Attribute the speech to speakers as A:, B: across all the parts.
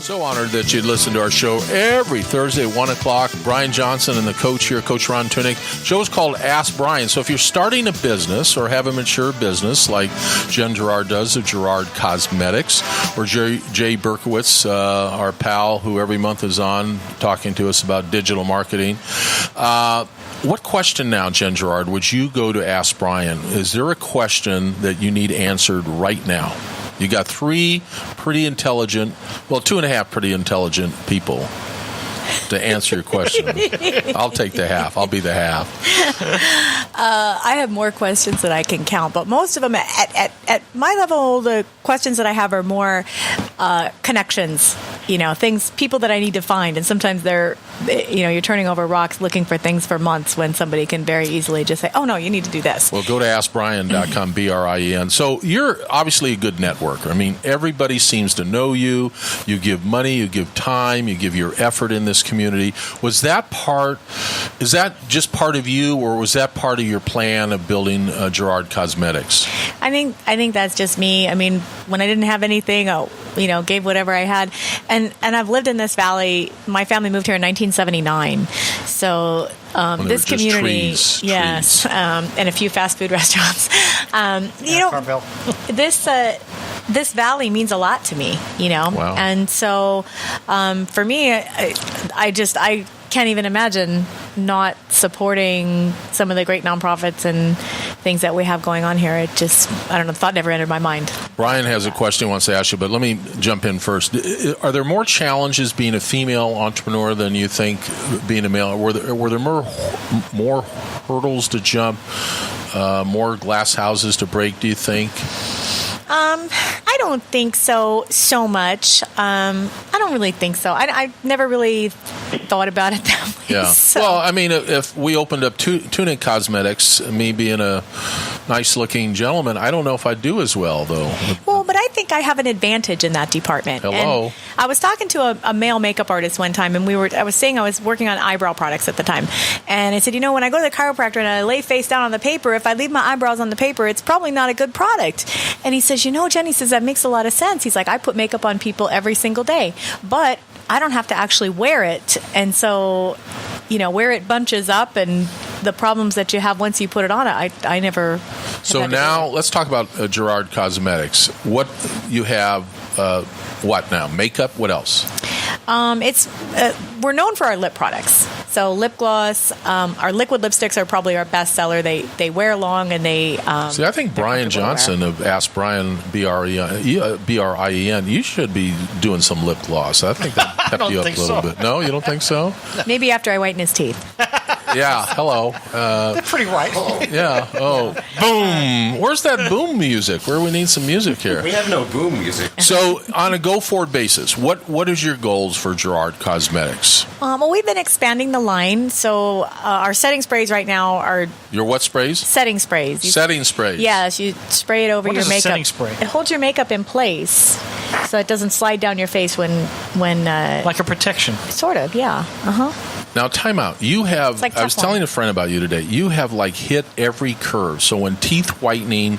A: So honored that you'd listen to our show every Thursday at 1 o'clock. Brien Johnson and the coach here, Coach Ron Tunick. The show is called Ask Brien. So if you're starting a business or have a mature business like Jen Gerard does of Gerard Cosmetics, or Jay Berkowitz, our pal who every month is on talking to us about digital marketing. What question now, Jen Gerard, would you go to Ask Brien? Is there a question that you need answered right now? You got 3 pretty intelligent, well, 2.5 pretty intelligent people to answer your question. I'll take the half. I'll be the half.
B: I have more questions than I can count, but most of them at my level, the questions that I have are more connections, people that I need to find. And sometimes they're, you're turning over rocks looking for things for months when somebody can very easily just say, oh, no, you need to do this.
A: Well, go to askbrien.com, Brien. So you're obviously a good networker. I mean, everybody seems to know you. You give money, you give time, you give your effort in this community. Is that just part of you, or was that part of your plan of building Gerard Cosmetics?
B: I think that's just me. I mean, when I didn't have anything, gave whatever I had. And I've lived in this valley. My family moved here in 1979. So this community,
A: trees.
B: Yes, and a few fast food restaurants. This valley means a lot to me,
A: Wow.
B: And so for me, I can't even imagine not supporting some of the great nonprofits and things that we have going on here. It just, the thought never entered my mind.
A: Brian has a question he wants to ask you, but let me jump in first. Are there more challenges being a female entrepreneur than you think being a male? Were there more hurdles to jump, more glass houses to break, do you think?
B: I don't think so much. I don't really think so. I never really thought about it that way.
A: Yeah.
B: So.
A: Well, I mean, if we opened up Tunick Cosmetics, me being a nice-looking gentleman, I don't know if I'd do as well, though.
B: Well, but I think I have an advantage in that department.
A: Hello.
B: And I was talking to a male makeup artist one time, and I was saying I was working on eyebrow products at the time. And I said, when I go to the chiropractor and I lay face down on the paper, if I leave my eyebrows on the paper, it's probably not a good product. And he says, Jenny says, that makes a lot of sense. He's like, I put makeup on people every single day, but I don't have to actually wear it. And so, where it bunches up and the problems that you have once you put it on, I never.
A: So now let's talk about Gerard Cosmetics. What you have, what now? Makeup? What else?
B: We're known for our lip products. So lip gloss, our liquid lipsticks are probably our best seller. They wear long and they.
A: See, I think Brien Johnson of Ask Brien, Brien, you should be doing some lip gloss. I think that pepped you up a little bit. No, you don't think so?
B: Maybe after I whiten his teeth.
A: Yeah, hello.
C: They're pretty white.
A: Yeah. Oh, boom. Where's that boom music? Where we need some music here.
C: We have no boom music.
A: So on a go-forward basis, what is your goals for Gerard Cosmetics?
B: Well, we've been expanding the line. So our setting sprays right now are...
A: Your what sprays?
B: Setting sprays.
A: Setting sprays.
B: Yes, you spray it over your makeup.
C: What is a setting spray?
B: It holds your makeup in place so it doesn't slide down your face when
C: like a protection.
B: Sort of, yeah. Uh-huh.
A: Now, time out. You have,
B: like
A: I was telling a friend about you today, you have hit every curve. So when teeth whitening,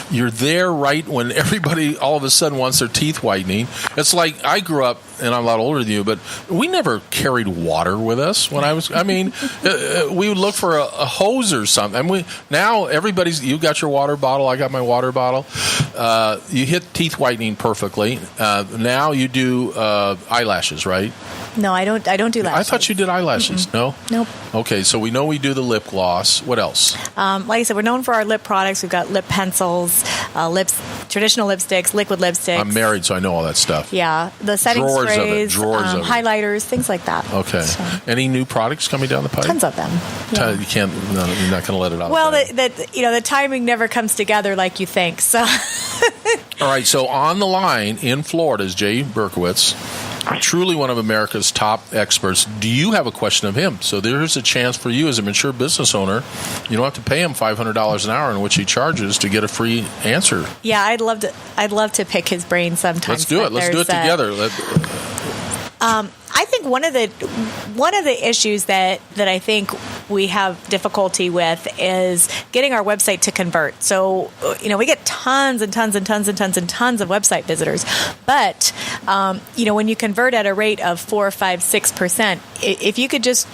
A: you're there right when everybody all of a sudden wants their teeth whitening. It's like I grew up, and I'm a lot older than you, but we never carried water with us when we would look for a hose or something. Now everybody's, you got your water bottle, I got my water bottle. You hit teeth whitening perfectly. Now you do eyelashes, right?
B: No, I don't do lashes.
A: I thought you did eyelashes.
B: Mm-hmm.
A: No?
B: Nope.
A: Okay, so we know we do the lip gloss. What else?
B: Like I said, we're known for our lip products. We've got lip pencils, traditional lipsticks, liquid lipsticks.
A: I'm married, so I know all that stuff.
B: Yeah, the setting sprays,
A: drawers of it.
B: Highlighters, things like that.
A: Okay. So. Any new products coming down the pipe?
B: Tons of them. Yeah.
A: You can't. No, you're not going to let it out.
B: Well, the timing never comes together like you think. So.
A: All right. So on the line in Florida is Jay Berkowitz. Truly one of America's top experts. Do you have a question of him? So there's a chance for you as a mature business owner. You don't have to pay him $500 an hour in which he charges to get a free answer.
B: Yeah, I'd love to pick his brain sometimes.
A: Let's do it. Let's do it together.
B: I think one of the issues that I think we have difficulty with is getting our website to convert. So, we get tons and tons and tons and tons and tons of website visitors. But, when you convert at a rate of 4, 5, 6%, if you could just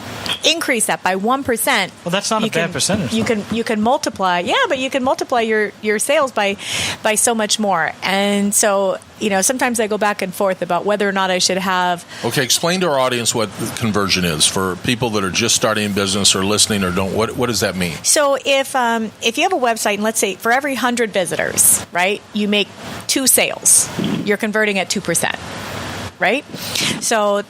B: increase that by 1%.
C: Well, that's not a bad percentage.
B: You can multiply. Yeah, but you can multiply your sales by so much more. And so, sometimes I go back and forth about whether or not I should have.
A: Okay, explain to our audience what conversion is for people that are just starting a business or listening or don't. What does that mean?
B: So if you have a website, and let's say for every 100 visitors, right, you make 2 sales, you're converting at 2%. Right? So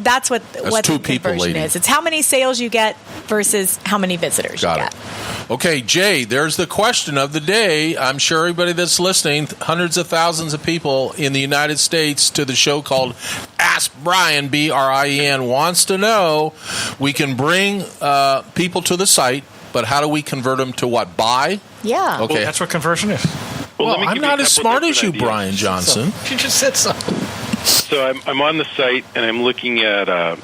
B: that's what the conversion is. It's how many sales you get versus how many visitors you get.
A: Okay, Jay, there's the question of the day. I'm sure everybody that's listening, hundreds of thousands of people in the United States to the show called Ask Brien, Brien, wants to know. We can bring people to the site, but how do we convert them to what? Buy?
B: Yeah.
A: Okay.
C: Well, that's what conversion is.
A: Well, I'm not as smart as you, Brien Johnson.
C: You just said so.
D: So I'm on the site, and I'm looking at a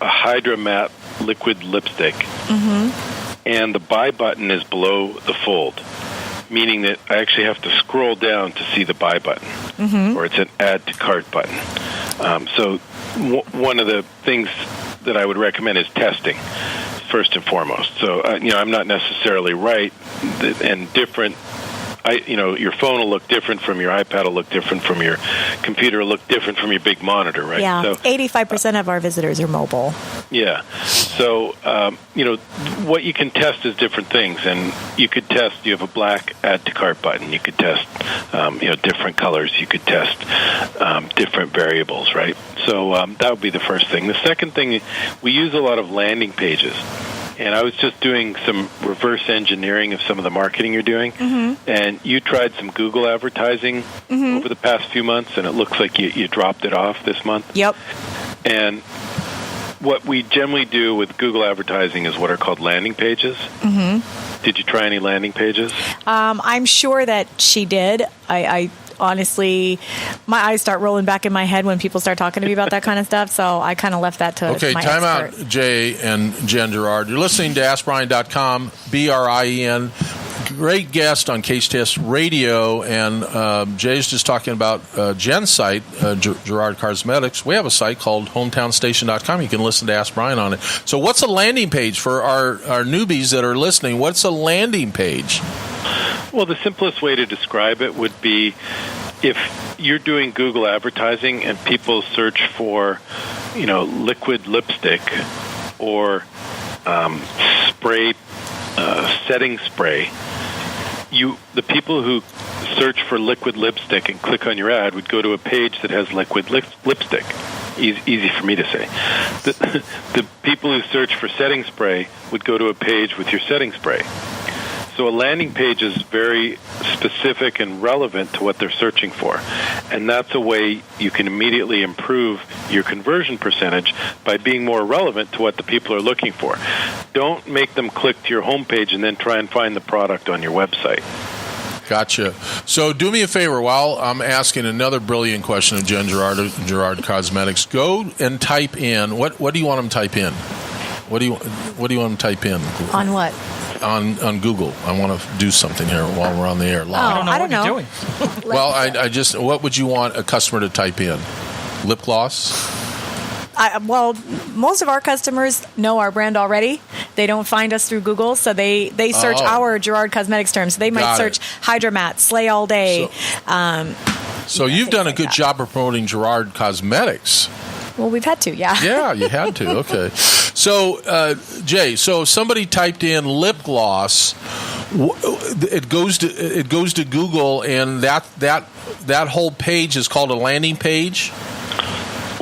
D: Hydra Matte liquid lipstick. Mm-hmm. And the buy button is below the fold, meaning that I actually have to scroll down to see the buy button, mm-hmm. or it's an add to cart button. So one of the things that I would recommend is testing, first and foremost. So, I'm not necessarily right, and different. Your phone will look different from your iPad, will look different from your computer, will look different from your big monitor, right?
B: Yeah, so 85% of our visitors are mobile.
D: Yeah. So, what you can test is different things. And you could test, you have a black add to cart button. You could test, different colors. You could test different variables, right? So that would be the first thing. The second thing, we use a lot of landing pages. And I was just doing some reverse engineering of some of the marketing you're doing. Mm-hmm. And you tried some Google advertising mm-hmm. over the past few months, and it looks like you dropped it off this month.
B: Yep.
D: And what we generally do with Google advertising is what are called landing pages. Mm-hmm. Did you try any landing pages?
B: I'm sure that she did. I honestly, my eyes start rolling back in my head when people start talking to me about that kind of stuff, so I kind of left that to
A: my
B: time
A: expert. Out, Jay and Jen Gerard. You're listening to AskBrien.com, Brien. Great guest on KHTS Radio, and Jay's just talking about Jen's site, Gerard Cosmetics. We have a site called hometownstation.com. You can listen to Ask Brien on it. So what's a landing page for our newbies that are listening? What's a landing page?
D: Well, the simplest way to describe it would be if you're doing Google advertising and people search for, liquid lipstick or spray, setting spray, the people who search for liquid lipstick and click on your ad would go to a page that has liquid lipstick. Easy for me to say. The people who search for setting spray would go to a page with your setting spray. So a landing page is very specific and relevant to what they're searching for. And that's a way you can immediately improve your conversion percentage by being more relevant to what the people are looking for. Don't make them click to your homepage and then try and find the product on your website.
A: Gotcha. So do me a favor while I'm asking another brilliant question of Jen Gerard Cosmetics. Go and type in, what do you want them to type in? What do you want them to type in?
B: On what?
A: On Google. I want to do something here while we're on the air live.
B: I don't know
C: what you're doing.
A: Well, I just, what would you want a customer to type in? Lip gloss?
B: Well, most of our customers know our brand already. They don't find us through Google, so they search our Gerard Cosmetics terms. So they might search Hydra Matte, Slay All Day.
A: So you've done a good job of promoting Gerard Cosmetics.
B: Well, we've had to, yeah.
A: Yeah, you had to. Okay. So, Jay, so if somebody typed in lip gloss, it goes to Google, and that whole page is called a landing page?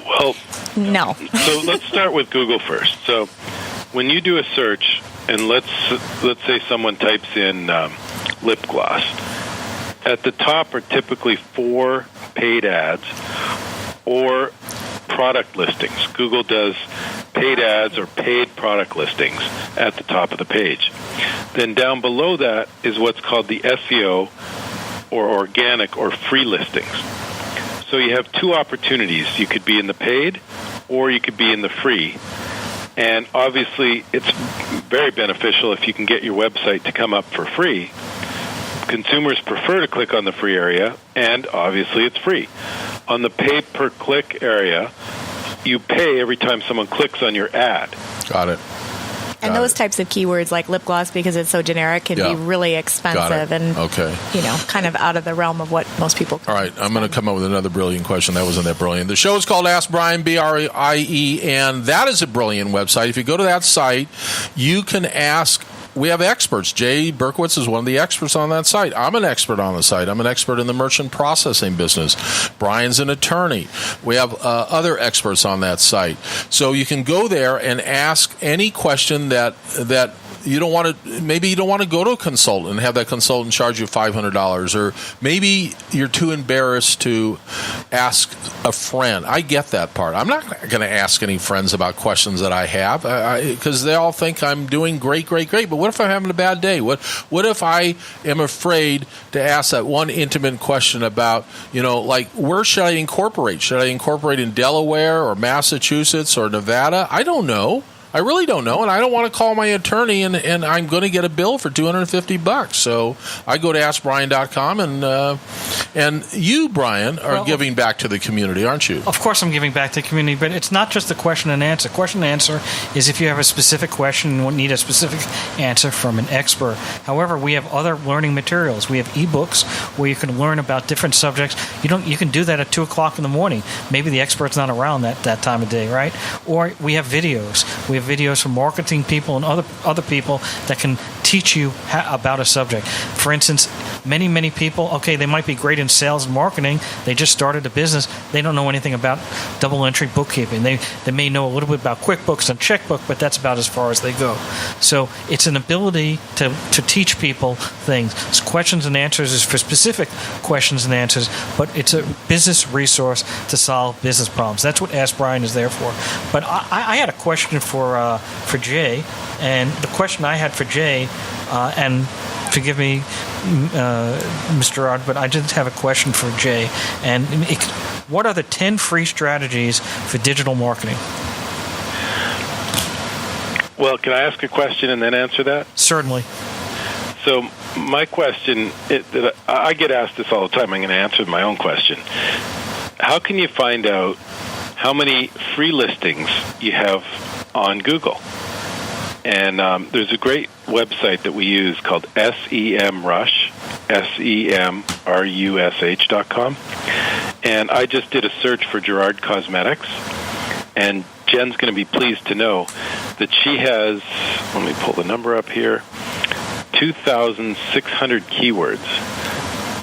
D: Well,
B: no.
D: So let's start with Google first. So when you do a search, and let's say someone types in lip gloss, at the top are typically 4 paid ads or product listings. Google does paid ads or paid product listings at the top of the page. Then down below that is what's called the SEO or organic or free listings. So you have 2 opportunities. You could be in the paid or you could be in the free. And obviously, it's very beneficial if you can get your website to come up for free. Consumers prefer to click on the free area, and obviously it's free. On the pay-per-click area, you pay every time someone clicks on your ad.
A: Got it.
B: And those types of keywords like lip gloss, because it's so generic, can be really expensive and kind of out of the realm of what most people can.
A: All right, I'm going to come up with another brilliant question. That wasn't that brilliant. The show is called Ask Brien, Brien. That is a brilliant website. If you go to that site, you can ask. We have experts. Jay Berkowitz is one of the experts on that site. I'm an expert on the site. I'm an expert in the merchant processing business. Brian's an attorney. We have other experts on that site. So you can go there and ask any question that you don't want to. Maybe you don't want to go to a consultant and have that consultant charge you $500, or maybe you're too embarrassed to ask a friend. I get that part. I'm not going to ask any friends about questions that I have because they all think I'm doing great. But what if I'm having a bad day? What if I am afraid to ask that one intimate question about, like, where should I incorporate? Should I incorporate in Delaware or Massachusetts or Nevada? I don't know. I really don't know, and I don't want to call my attorney, and I'm going to get a bill for $250. So I go to AskBrien.com, and you, Brien, are giving back to the community, aren't you?
C: Of course I'm giving back to the community, but it's not just a question and answer. Question and answer is if you have a specific question and need a specific answer from an expert. However, we have other learning materials. We have ebooks where you can learn about different subjects. You can do that at 2 o'clock in the morning. Maybe the expert's not around that time of day, right? Or we have videos. We have videos from marketing people and other people that can teach you about a subject. For instance, many people, they might be great in sales and marketing. They just started a business. They don't know anything about double entry bookkeeping. They may know a little bit about QuickBooks and Checkbook, but that's about as far as they go. So it's an ability to teach people things. So questions and answers is for specific questions and answers, but it's a business resource to solve business problems. That's what Ask Brien is there for. But I had a question for Jay, and the question I had for Jay, and forgive me, Mr. Gerard, but I did have a question for Jay. And what are the 10 free strategies for digital marketing?
D: Well, can I ask a question and then answer that?
C: Certainly.
D: So my question, I get asked this all the time. I'm going to answer my own question. How can you find out how many free listings you have on Google? And there's a great website that we use called SEMrush, SEMRUSH.com. And I just did a search for Gerard Cosmetics, and Jen's going to be pleased to know that she has, let me pull the number up here, 2,600 keywords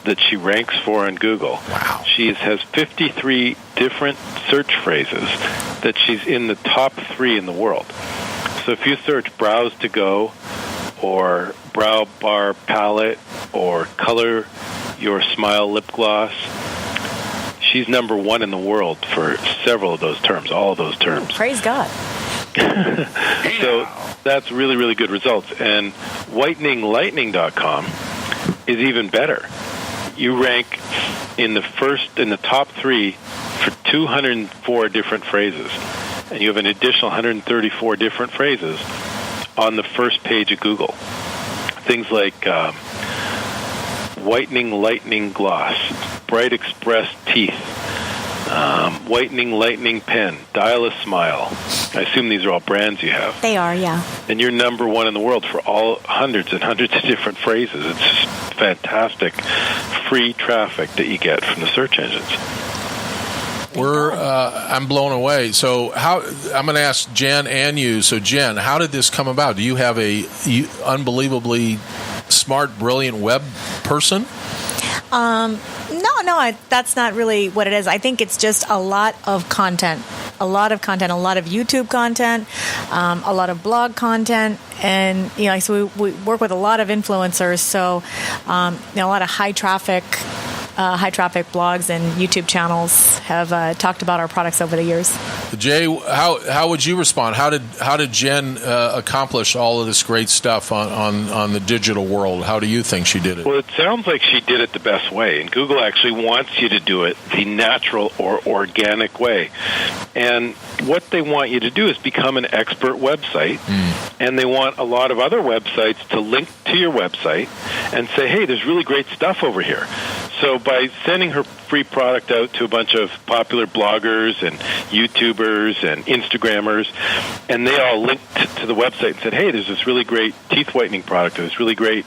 D: that she ranks for on Google.
A: Wow.
D: She has 53 different search phrases that she's in the top 3 in the world. So if you search Brows to Go or Brow Bar Palette or Color Your Smile Lip Gloss, she's number 1 in the world for several of those terms, all of those terms.
B: Praise God.
D: So that's really, really good results. And whiteninglightning.com is even better. You rank in the top 3 for 204 different phrases. And you have an additional 134 different phrases on the first page of Google. Things like whitening lightning gloss, bright express teeth, whitening lightning pen, dial a smile. I assume these are all brands you have.
B: They are, yeah. And
D: you're number 1 in the world for all hundreds and hundreds of different phrases. It's just fantastic free traffic that you get from the search engines.
A: I'm blown away. So I'm going to ask Jen and you. So Jen, how did this come about? Do you have a unbelievably smart, brilliant web person?
B: No, that's not really what it is. I think it's just a lot of content, a lot of YouTube content, a lot of blog content, and so we work with a lot of influencers. So a lot of high traffic blogs and YouTube channels have talked about our products over the years.
A: Jay, how would you respond? How did Jen accomplish all of this great stuff on the digital world? How do you think she did it?
D: Well, it sounds like she did it the best way, and Google actually wants you to do it the natural or organic way. And what they want you to do is become an expert website, and they want a lot of other websites to link to your website and say, hey, there's really great stuff over here. So by sending her free product out to a bunch of popular bloggers and YouTubers and Instagrammers, and they all linked to the website and said, hey, there's this really great teeth whitening product or this really great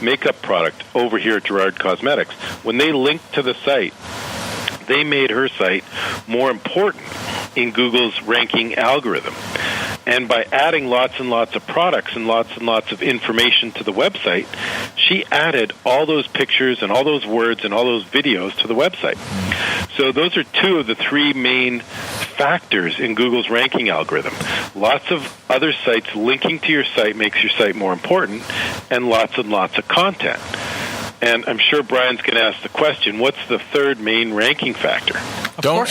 D: makeup product over here at Gerard Cosmetics. When they linked to the site, they made her site more important in Google's ranking algorithm. And by adding lots and lots of products and lots of information to the website, she added all those pictures and all those words and all those videos to the website. So those are two of the three main factors in Google's ranking algorithm. Lots of other sites linking to your site makes your site more important, and lots of content. And I'm sure Brian's going to ask the question, what's the third main ranking factor?
A: Don't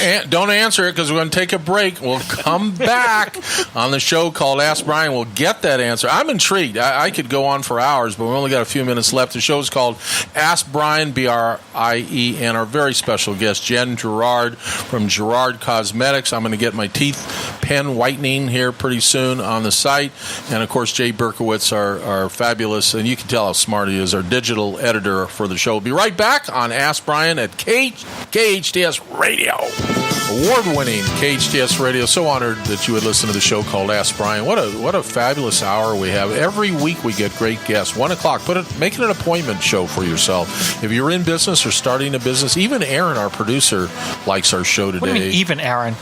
A: answer it, because we're going to take a break. We'll come back on the show called Ask Brian. We'll get that answer. I'm intrigued. I could go on for hours, but we've only got a few minutes left. The show is called Ask Brian, B-R-I-E-N. Our very special guest, Jen Gerard from Gerard Cosmetics. I'm going to get my teeth pen whitening here pretty soon on the site. And, of course, Jay Berkowitz, our fabulous, and you can tell how smart he is, our digital editor for the show. We'll be right back on Ask Brian at KHTS Radio. Award-winning KHTS Radio. So honored that you would listen to the show called Ask Brian. What a fabulous hour we have. Every week we get great guests. 1 o'clock. Make it an appointment show for yourself. If you're in business or starting a business, even Aaron, our producer, likes our show today.
C: What do you mean, even Aaron?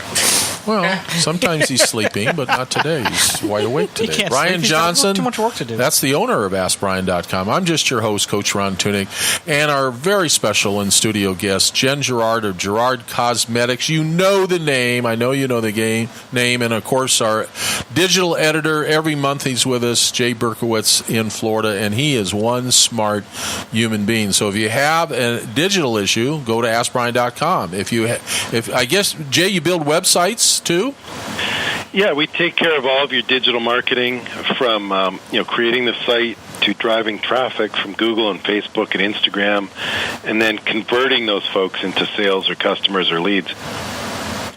A: Well, sometimes he's sleeping, but not today. He's wide awake today.
C: He can't
A: Brian
C: sleep.
A: Johnson.
C: Too much work to do.
A: That's the owner of AskBrian.com. I'm just your host, Coach Ron Tunick, and our very special in-studio guest, Jen Gerard of Gerard Cosmetics. You know the name. I know you know the name. And, of course, our digital editor. Every month he's with us, Jay Berkowitz in Florida, and he is one smart human being. So if you have a digital issue, go to AskBrian.com. If I guess, Jay, you build websites too?
D: Yeah, we take care of all of your digital marketing, from creating the site to driving traffic from Google and Facebook and Instagram, and then converting those folks into sales or customers or leads.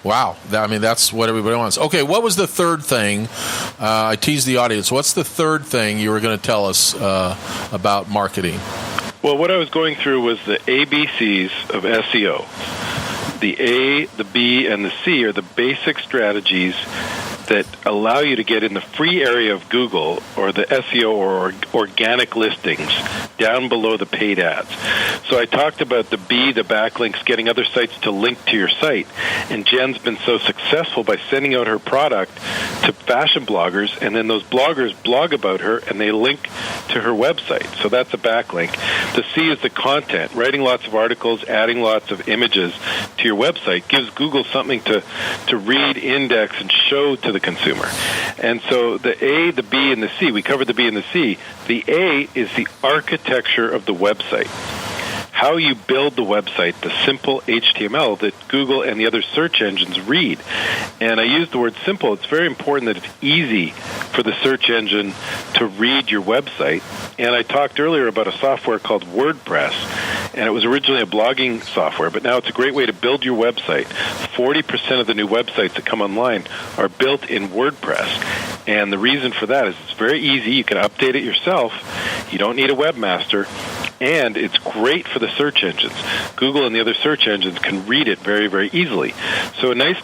A: Wow. That's what everybody wants. Okay, what was the third thing? I teased the audience. What's the third thing you were going to tell us about marketing?
D: Well, what I was going through was the ABCs of SEO. The A, the B, and the C are the basic strategies that allow you to get in the free area of Google, or the SEO or organic listings, down below the paid ads. So I talked about the B, the backlinks, getting other sites to link to your site. And Jen's been so successful by sending out her product to fashion bloggers, and then those bloggers blog about her and they link to her website. So that's a backlink. The C is the content. Writing lots of articles, adding lots of images to your website gives Google something to read, index, and show to the consumer. And so the A, the B, and the C, we covered the B and the C. The A is the architecture of the website. How you build the website, the simple HTML that Google and the other search engines read. And I use the word simple. It's very important that it's easy for the search engine to read your website. And I talked earlier about a software called WordPress, and it was originally a blogging software, but now it's a great way to build your website. 40% of the new websites that come online are built in WordPress. And the reason for that is it's very easy. You can update it yourself. You don't need a webmaster. And it's great for the search engines. Google and the other search engines can read it very, very easily. So a nice,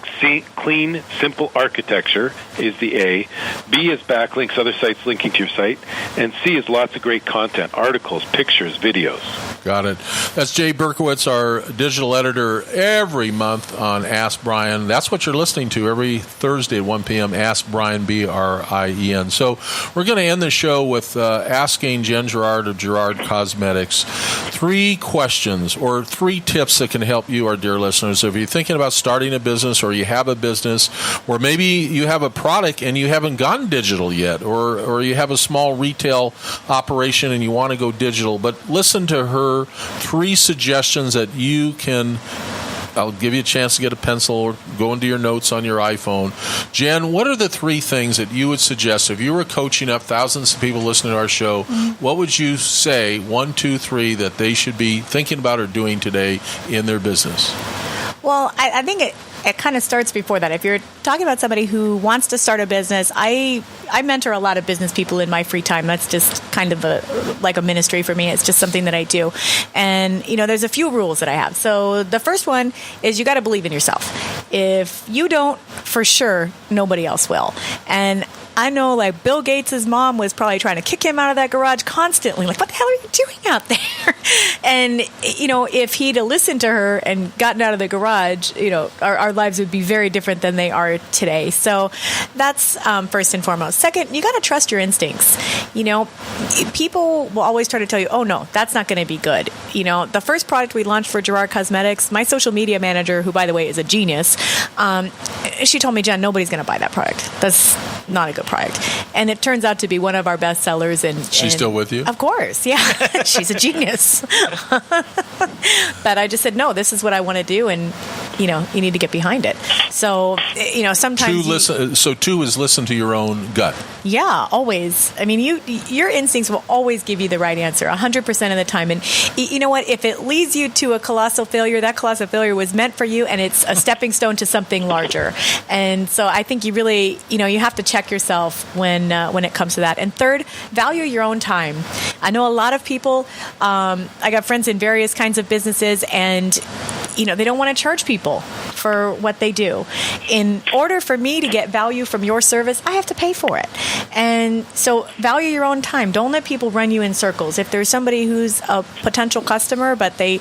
D: clean, simple architecture is the A. B is backlinks, other sites linking to your site. And C is lots of great content, articles, pictures, videos.
A: Got it. That's Jay Berkowitz, our digital editor, every month on Ask Brian. That's what you're listening to every Thursday at 1 p.m., Ask Brian, B-R-I-E-N. So we're going to end the show with asking Jen Gerard of Gerard Cosmetics 3 questions or 3 tips that can help you, our dear listeners. If you're thinking about starting a business, or you have a business, or maybe you have a product and you haven't gone digital yet, or you have a small retail operation and you want to go digital, but listen to her 3 suggestions that you can I'll give you a chance to get a pencil or go into your notes on your iPhone. Jen, what are the 3 things that you would suggest if you were coaching up thousands of people listening to our show? What would you say, 1, 2, 3, that they should be thinking about or doing today in their business?
B: Well, I think it kind of starts before that. If you're talking about somebody who wants to start a business, I mentor a lot of business people in my free time. That's just kind of like a ministry for me. It's just something that I do. And, there's a few rules that I have. So the first one is you got to believe in yourself. If you don't, for sure, nobody else will. And I know, like, Bill Gates' mom was probably trying to kick him out of that garage constantly. Like, what the hell are you doing out there? And, if he'd have listened to her and gotten out of the garage, our lives would be very different than they are today. So that's first and foremost. Second, you got to trust your instincts. People will always try to tell you, oh, no, that's not going to be good. The first product we launched for Gerard Cosmetics, my social media manager, who, by the way, is a genius, she told me, Jen, nobody's going to buy that product. That's not a good product. And it turns out to be one of our best sellers. And
A: she's still with you?
B: Of course, yeah. She's a genius. But I just said, no, this is what I want to do, and you need to get behind it. So sometimes
A: two is listen to your own gut.
B: Yeah, always. I mean, your instincts will always give you the right answer 100% of the time. And you know what? If it leads you to a colossal failure, that colossal failure was meant for you, and it's a stepping stone to something larger. And so I think you really, you have to check yourself when it comes to that. And third, value your own time. I know a lot of people. I got friends in various kinds of businesses, and they don't want to charge people for what they do. In order for me to get value from your service, I have to pay for it. And so value your own time. Don't let people run you in circles. If there's somebody who's a potential customer, but they,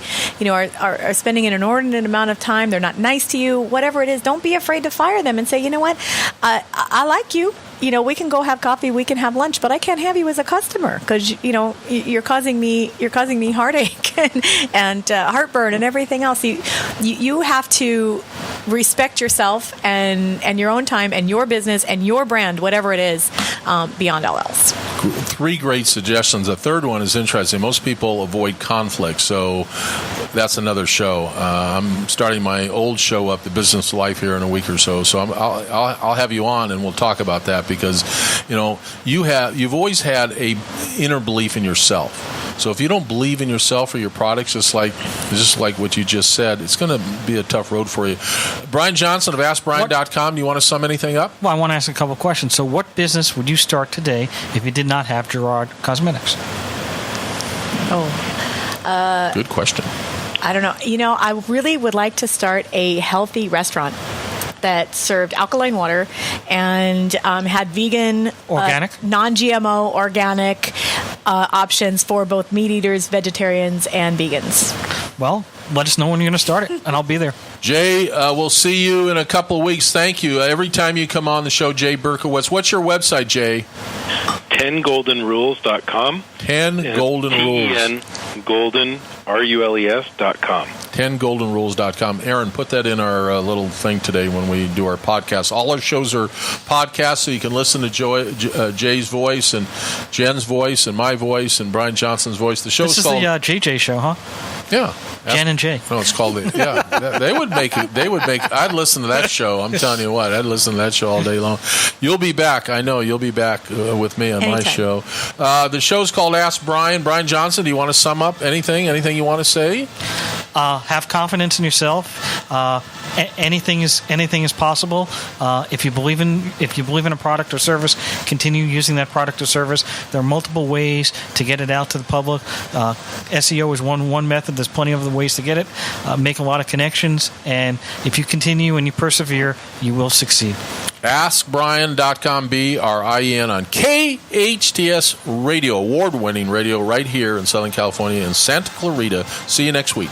B: are spending an inordinate amount of time, they're not nice to you, whatever it is, don't be afraid to fire them and say, you know what, I like you. We can go have coffee, we can have lunch, but I can't have you as a customer because, you're causing me heartache and heartburn and everything else. You have to respect yourself and your own time and your business and your brand, whatever it is, beyond all else.
A: 3 great suggestions. The third one is interesting. Most people avoid conflict, so that's another show. I'm starting my old show up, The Business Life, here in a week or so. So I'll have you on and we'll talk about that because you've always had a inner belief in yourself. So if you don't believe in yourself or your products, just like what you just said, it's going to be a tough road for you. Brien Johnson of AskBrien.com. Do you want to sum anything up?
C: Well, I want to ask a couple of questions. So what business would you start today if you did not have Gerard Cosmetics?
A: Good question.
B: I don't know. I really would like to start a healthy restaurant that served alkaline water and had vegan,
C: organic,
B: non-GMO, organic options for both meat eaters, vegetarians, and vegans.
C: Well, let us know when you're going to start it, and I'll be there.
A: Jay, we'll see you in a couple of weeks. Thank you. Every time you come on the show, Jay Berkowitz. What's your website, Jay?
D: 10goldenrules.com.
A: 10 Golden Rules.
D: 10 Golden, RULES.com.
A: 10goldenrules.com. Aaron, put that in our little thing today when we do our podcast. All our shows are podcasts, so you can listen to Jay's voice and Jen's voice and my voice and Brien Johnson's voice. The show's called...
C: This is the JJ show, huh?
A: Yeah.
C: Jen and Jay.
A: No, it's called they would make it. I'd listen to that show. I'm telling you what, I'd listen to that show all day long. You'll be back. I know you'll be back with me on my show. The show's called Ask Brien. Brien Johnson, do you want to sum up anything you want to say?
C: Have confidence in yourself. Anything is possible. If you believe in a product or service, continue using that product or service. There are multiple ways to get it out to the public. SEO is one method. There's plenty of other ways to get it. Make a lot of connections, and if you continue and you persevere, you will succeed. AskBrien.com,
A: BRIEN on KHTS Radio, award-winning radio right here in Southern California in Santa Clarita. See you next week.